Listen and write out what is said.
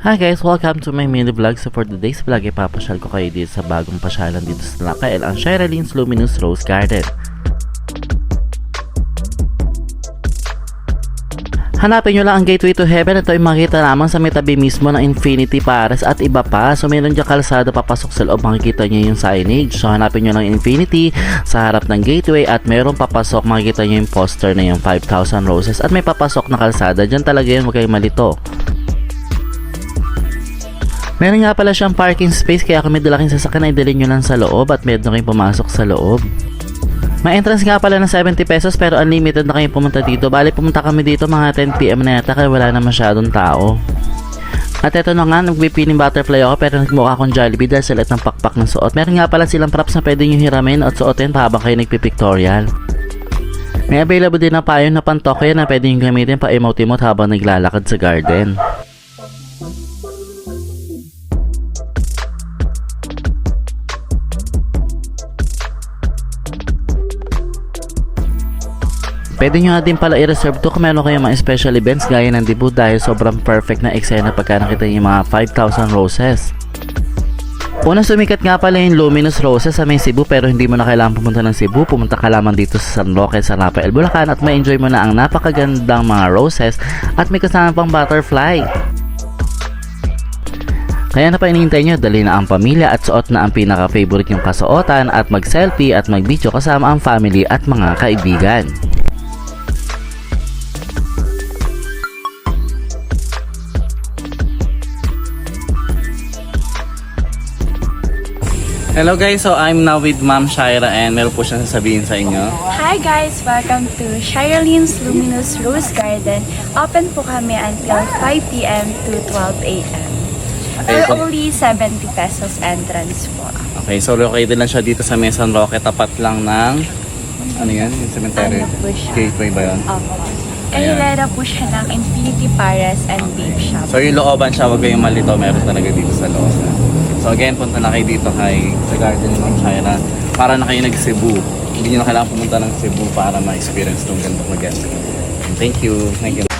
Hi guys! Welcome to my mini vlog. So for today's vlog, ipapasyal ko kayo dito sa bagong pasyalan dito sa Nakael, ang Shiralene's Luminous Rose Garden. Hanapin nyo lang ang Gateway to Heaven. Ito ay makikita lamang sa may tabi mismo ng Infinity Paris at iba pa. So meron dyan kalsada papasok sa loob, makikita nyo yung signage. So hanapin nyo lang Infinity sa harap ng Gateway at meron papasok, makikita nyo yung poster na yung 5,000 roses at may papasok na kalsada. Dyan talaga yun, huwag kayong malito. Meron nga pala siyang parking space, kaya kung may dalaking sasakyan ay dalhin nyo lang sa loob at meron kayong pumasok sa loob. May entrance nga pala ng 70 pesos pero unlimited na kayong pumunta dito. Bali pumunta kami dito mga 10 PM na yata kaya wala na masyadong tao. At eto na nga, nagpipiling butterfly ako pero nagmukha akong Jollibee dahil sa lahat ng pakpak ng suot. Meron nga pala silang props na pwede nyo hiramin at suotin pa habang kayo nagpipictorial. May available din na payo na pantokyo na pwede nyo gamitin pa emote-emote habang naglalakad sa garden. Pwede nyo na din pala i-reserve to kung meron kayong mga special events gaya ng debut dahil sobrang perfect na eksena pagka nakita nyo yung mga 5,000 roses. Unang sumikat nga pala yung Luminous Roses sa may Cebu pero hindi mo na kailangan pumunta ng Cebu. Pumunta ka lamang dito sa San Roque, sa Nakael, Bulacan at ma-enjoy mo na ang napakagandang mga roses at may kasama pang butterfly. Kaya na pa inihintay nyo, dali na ang pamilya at suot na ang pinaka-favorite nyong kasuotan at mag-selfie at mag-video kasama ang family at mga kaibigan. Hello guys, so I'm now with Ma'am Shaira and meron po siyang sasabihin sa inyo. Hi guys! Welcome to Shiralene's Luminous Rose Garden. Open po kami until 5 PM to 12 AM. Okay, so, Only 70 pesos entrance po. okay, so located lang siya dito sa may San Roque, tapat lang ng ano yan? Yung cemetery? Ano po siya? Gateway ba yun? Opo. Ayan. Kahilera po siya ng Infinity Paris and Beef Shop. So yung looban siya, huwag kayong malito, meron talaga dito sa loob. So again, punta na kayo dito sa garden ni Ma'am Shaira para na kayo nag-Cebu. Hindi nyo na kailangan pumunta ng Cebu para ma-experience itong ganitong mag-guest. Thank you. Thank you.